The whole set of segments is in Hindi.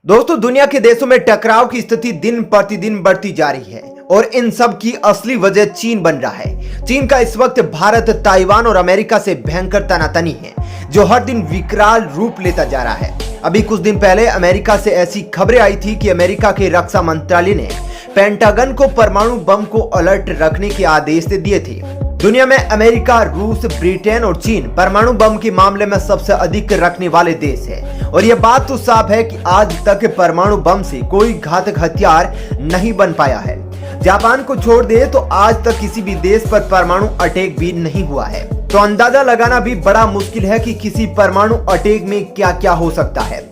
दोस्तों, दुनिया के देशों में टकराव की स्थिति दिन प्रतिदिन बढ़ती जा रही है और इन सब की असली वजह चीन बन रहा है। चीन का इस वक्त भारत, ताइवान और अमेरिका से भयंकर तनातनी है जो हर दिन विकराल रूप लेता जा रहा है। अभी कुछ दिन पहले अमेरिका से ऐसी खबरें आई थी कि अमेरिका के रक्षा मंत्रालय ने पेंटागन को परमाणु बम को अलर्ट रखने के आदेश दे दिए थे। दुनिया में अमेरिका, रूस, ब्रिटेन और चीन परमाणु बम के मामले में सबसे अधिक रखने वाले देश है और यह बात तो साफ है कि आज तक परमाणु बम से कोई घातक हथियार नहीं बन पाया है। जापान को छोड़ दे तो आज तक किसी भी देश पर परमाणु अटैक भी नहीं हुआ है, तो अंदाजा लगाना भी बड़ा मुश्किल है कि किसी परमाणु अटैक में क्या क्या हो सकता है।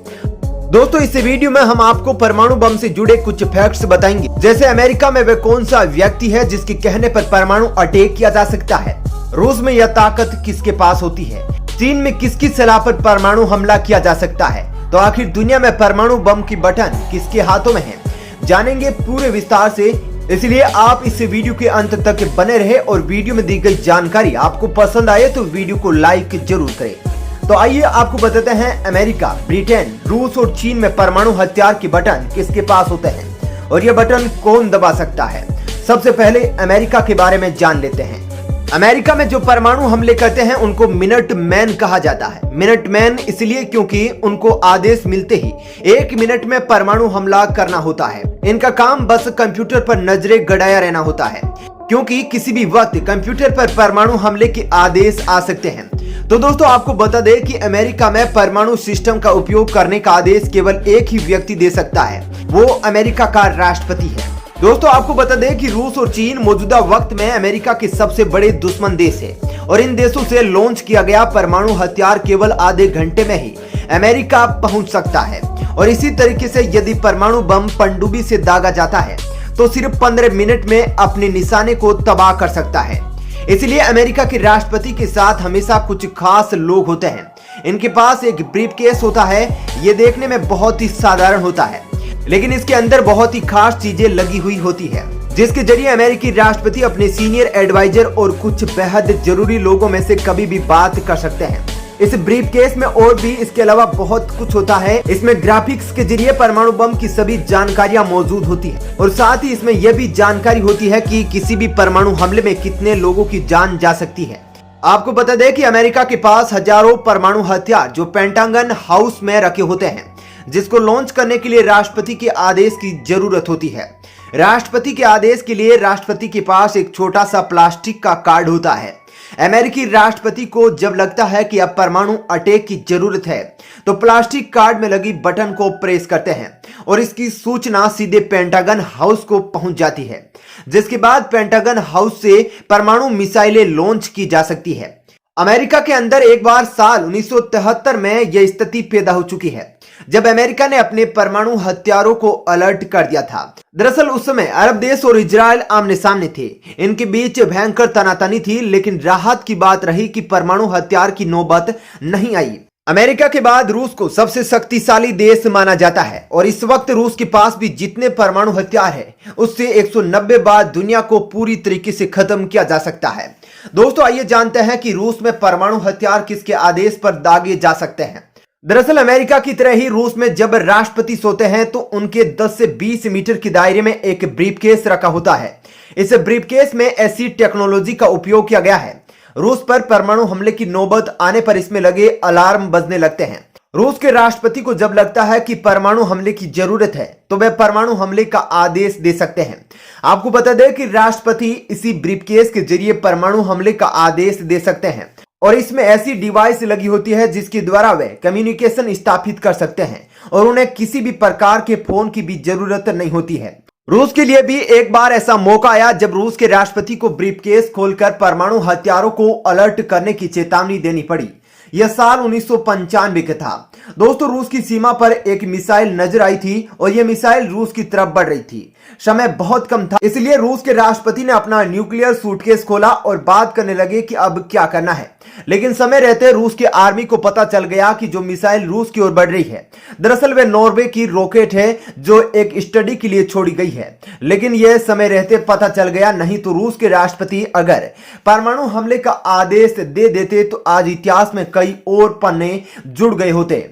दोस्तों, इस वीडियो में हम आपको परमाणु बम से जुड़े कुछ फैक्ट्स बताएंगे, जैसे अमेरिका में वह कौन सा व्यक्ति है जिसके कहने पर परमाणु अटैक किया जा सकता है, रूस में यह ताकत किसके पास होती है, चीन में किसकी सलाह पर परमाणु हमला किया जा सकता है, तो आखिर दुनिया में परमाणु बम की बटन किसके हाथों में है, जानेंगे पूरे विस्तार से। इसलिए आप इस वीडियो के अंत तक बने रहे और वीडियो में दी गई जानकारी आपको पसंद आए तो वीडियो को लाइक जरूर करें। तो आइए आपको बताते हैं अमेरिका, ब्रिटेन, रूस और चीन में परमाणु हथियार के बटन किसके पास होते हैं और यह बटन कौन दबा सकता है। सबसे पहले अमेरिका के बारे में जान लेते हैं। अमेरिका में जो परमाणु हमले करते हैं उनको मिनट मैन कहा जाता है। मिनट मैन इसलिए क्योंकि उनको आदेश मिलते ही 1 मिनट में परमाणु हमला करना होता है। इनका काम बस कंप्यूटर पर नजरें गड़ाया रहना होता है, क्योंकि किसी भी वक्त कंप्यूटर पर परमाणु हमले के आदेश आ सकते हैं। तो दोस्तों, आपको बता दें कि अमेरिका में परमाणु सिस्टम का उपयोग करने का आदेश केवल एक ही व्यक्ति दे सकता है, वो अमेरिका का राष्ट्रपति है। दोस्तों, आपको बता दें कि रूस और चीन मौजूदा वक्त में अमेरिका के सबसे बड़े दुश्मन देश है और इन देशों से लॉन्च किया गया परमाणु हथियार केवल आधे घंटे में ही अमेरिका पहुंच सकता है। और इसी तरीके से यदि परमाणु बम पनडुब्बी से दागा जाता है तो सिर्फ 15 मिनट में अपने निशाने को तबाह कर सकता है। इसलिए अमेरिका के राष्ट्रपति के साथ हमेशा कुछ खास लोग होते हैं। इनके पास एक ब्रीफकेस होता है, ये देखने में बहुत ही साधारण होता है, लेकिन इसके अंदर बहुत ही खास चीजें लगी हुई होती है, जिसके जरिए अमेरिकी राष्ट्रपति अपने सीनियर एडवाइजर और कुछ बेहद जरूरी लोगों में से कभी भी बात कर सकते हैं। इस ब्रीफकेस में और भी इसके अलावा बहुत कुछ होता है। इसमें ग्राफिक्स के जरिए परमाणु बम की सभी जानकारियां मौजूद होती है और साथ ही इसमें यह भी जानकारी होती है कि किसी भी परमाणु हमले में कितने लोगों की जान जा सकती है। आपको बता दें कि अमेरिका के पास हजारों परमाणु हथियार जो पेंटागन हाउस में रखे होते हैं, जिसको लॉन्च करने के लिए राष्ट्रपति के आदेश की जरूरत होती है। राष्ट्रपति के आदेश के लिए राष्ट्रपति के पास एक छोटा सा प्लास्टिक का कार्ड होता है। अमेरिकी राष्ट्रपति को जब लगता है कि अब परमाणु अटैक की जरूरत है तो प्लास्टिक कार्ड में लगी बटन को प्रेस करते हैं और इसकी सूचना सीधे पेंटागन हाउस को पहुंच जाती है, जिसके बाद पेंटागन हाउस से परमाणु मिसाइलें लॉन्च की जा सकती है। अमेरिका के अंदर एक बार साल 1973 में यह स्थिति पैदा हो चुकी है, जब अमेरिका ने अपने परमाणु हथियारों को अलर्ट कर दिया था। दरअसल उस समय अरब देश और इजराइल आमने सामने थे। इनके बीच भयंकर तनातनी थी, लेकिन राहत की बात रही कि परमाणु हथियार की नौबत नहीं आई। अमेरिका के बाद रूस को सबसे शक्तिशाली देश माना जाता है और इस वक्त रूस के पास भी जितने परमाणु हथियार है उससे 190 बार दुनिया को पूरी तरीके से खत्म किया जा सकता है। दोस्तों, आइए जानते हैं कि रूस में परमाणु हथियार किसके आदेश पर दागे जा सकते हैं। दरअसल अमेरिका की तरह ही रूस में जब राष्ट्रपति सोते हैं तो उनके 10 से 20 मीटर के दायरे में एक ब्रीफकेस रखा होता है। इस ब्रीफकेस में ऐसी टेक्नोलॉजी का उपयोग किया गया है। रूस पर परमाणु हमले की नौबत आने पर इसमें लगे अलार्म बजने लगते हैं। रूस के राष्ट्रपति को जब लगता है कि परमाणु हमले की जरूरत है तो वे परमाणु हमले का आदेश दे सकते हैं। आपको बता दें कि राष्ट्रपति इसी ब्रीफकेस के जरिए परमाणु हमले का आदेश दे सकते हैं और इसमें ऐसी डिवाइस लगी होती है जिसके द्वारा वे कम्युनिकेशन स्थापित कर सकते हैं और उन्हें किसी भी प्रकार के फोन की भी जरूरत नहीं होती है। रूस के लिए भी एक बार ऐसा मौका आया जब रूस के राष्ट्रपति को ब्रीफकेस खोलकर परमाणु हथियारों को अलर्ट करने की चेतावनी देनी पड़ी। यह साल 1995 का था। दोस्तों, रूस की सीमा पर एक मिसाइल नजर आई थी और यह मिसाइल रूस की तरफ बढ़ रही थी। समय बहुत कम था, इसलिए रूस के राष्ट्रपति ने अपना न्यूक्लियर सूटकेस खोला और बात करने लगे कि अब क्या करना है। लेकिन समय रहते रूस की आर्मी को पता चल गया कि जो मिसाइल रूस की ओर बढ़ रही है दरअसल वे नॉर्वे की रॉकेट है जो एक स्टडी के लिए छोड़ी गई है। लेकिन यह समय रहते पता चल गया, नहीं तो रूस के राष्ट्रपति अगर परमाणु हमले का आदेश दे देते तो आज इतिहास में कई और पन्ने जुड़ गए होते।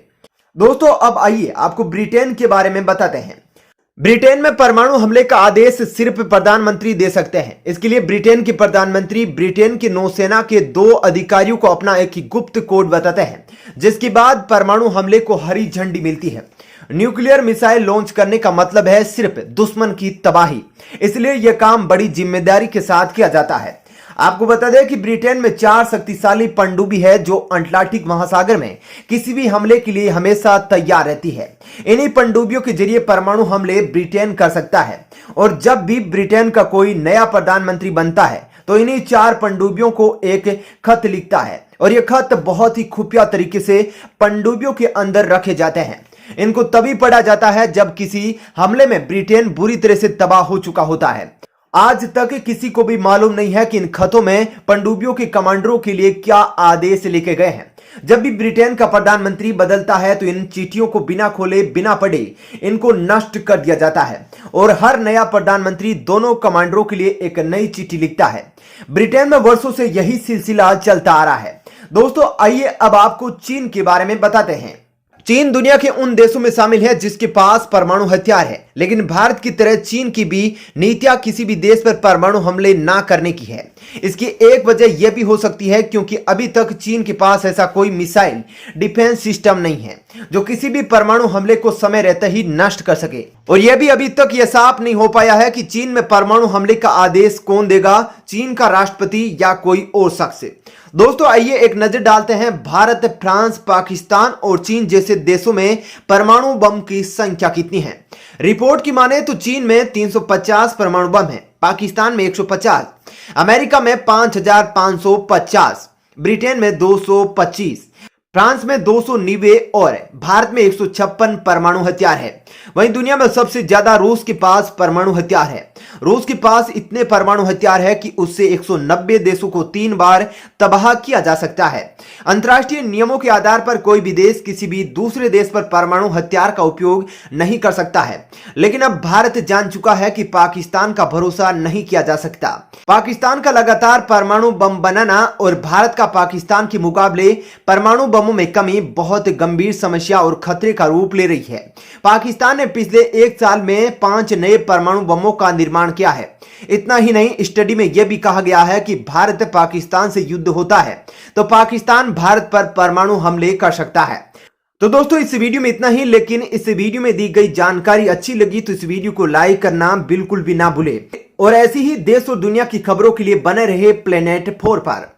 दोस्तों अब आइए आपको ब्रिटेन के बारे में बताते हैं। ब्रिटेन में परमाणु हमले का आदेश सिर्फ प्रधानमंत्री दे सकते हैं। इसके लिए ब्रिटेन के प्रधानमंत्री ब्रिटेन की नौसेना के 2 अधिकारियों को अपना एक गुप्त कोड बताते हैं, जिसके बाद परमाणु हमले को हरी झंडी मिलती है। न्यूक्लियर मिसाइल लॉन्च करने का मतलब है सिर्फ दुश्मन की तबाही, इसलिए यह काम बड़ी जिम्मेदारी के साथ किया जाता है। आपको बता दें कि ब्रिटेन में 4 शक्तिशाली पनडुब्बी है जो अटलांटिक महासागर में किसी भी हमले के लिए हमेशा तैयार रहती है। इन्हीं पनडुब्बियों के जरिए परमाणु हमले ब्रिटेन कर सकता है, और जब भी ब्रिटेन का कोई नया प्रधानमंत्री बनता है तो इन्हीं 4 पनडुब्बियों को एक खत लिखता है, और यह खत बहुत ही खुफिया तरीके से पनडुब्बियों के अंदर रखे जाते हैं। इनको तभी पढ़ा जाता है जब किसी हमले में ब्रिटेन बुरी तरह से तबाह हो चुका होता है। आज तक किसी को भी मालूम नहीं है कि इन खतों में पनडुब्बियों के कमांडरों के लिए क्या आदेश लिखे गए हैं। जब भी ब्रिटेन का प्रधानमंत्री बदलता है तो इन चिट्ठियों को बिना खोले बिना पढ़े इनको नष्ट कर दिया जाता है, और हर नया प्रधानमंत्री दोनों कमांडरों के लिए एक नई चिट्ठी लिखता है। ब्रिटेन में वर्षों से यही सिलसिला चलता आ रहा है। दोस्तों आइए अब आपको चीन के बारे में बताते हैं। चीन दुनिया के उन देशों में शामिल है जिसके पास परमाणु हथियार है, लेकिन भारत की तरह चीन की भी नीतियां किसी भी देश पर परमाणु हमले ना करने की है। इसकी एक वजह यह भी हो सकती है क्योंकि अभी तक चीन के पास ऐसा कोई मिसाइल डिफेंस सिस्टम नहीं है जो किसी भी परमाणु हमले को समय रहते ही नष्ट कर सके, और यह भी अभी तक यह साफ नहीं हो पाया है कि चीन में परमाणु हमले का आदेश कौन देगा, चीन का राष्ट्रपति या कोई और शख्स। दोस्तों आइए एक नजर डालते हैं भारत, फ्रांस, पाकिस्तान और चीन जैसे देशों में परमाणु बम की संख्या कितनी है। रिपोर्ट की माने तो चीन में 350 परमाणु बम है, पाकिस्तान में 150, अमेरिका में 5550, ब्रिटेन में 225, फ्रांस में 290 और भारत में 156 परमाणु हथियार है। वहीं दुनिया में सबसे ज्यादा रूस के पास परमाणु हथियार है। रूस के पास इतने परमाणु हथियार है कि उससे 190 देशों को 3 बार तबाह किया जा सकता है। अंतर्राष्ट्रीय नियमों के आधार पर कोई भी देश किसी भी दूसरे देश पर परमाणु हथियार का उपयोग नहीं कर सकता है, लेकिन अब भारत जान चुका है कि पाकिस्तान का भरोसा नहीं किया जा सकता। पाकिस्तान का लगातार परमाणु बम बनाना और भारत का पाकिस्तान के मुकाबले परमाणु बमों में कमी बहुत गंभीर समस्या और खतरे का रूप ले रही है। पाकिस्तान ने पिछले 1 साल में 5 नए परमाणु बमों का निर्माण किया है। इतना ही नहीं, स्टडी में यह भी कहा गया है कि भारत पाकिस्तान से युद्ध होता है तो पाकिस्तान भारत पर परमाणु हमले कर सकता है। तो दोस्तों इस वीडियो में इतना ही, लेकिन इस वीडियो में दी गई जानकारी अच्छी लगी तो इस वीडियो को लाइक करना बिल्कुल भी ना भूले, और ऐसी ही देश और दुनिया की खबरों के लिए बने रहे प्लेनेट 4 पर।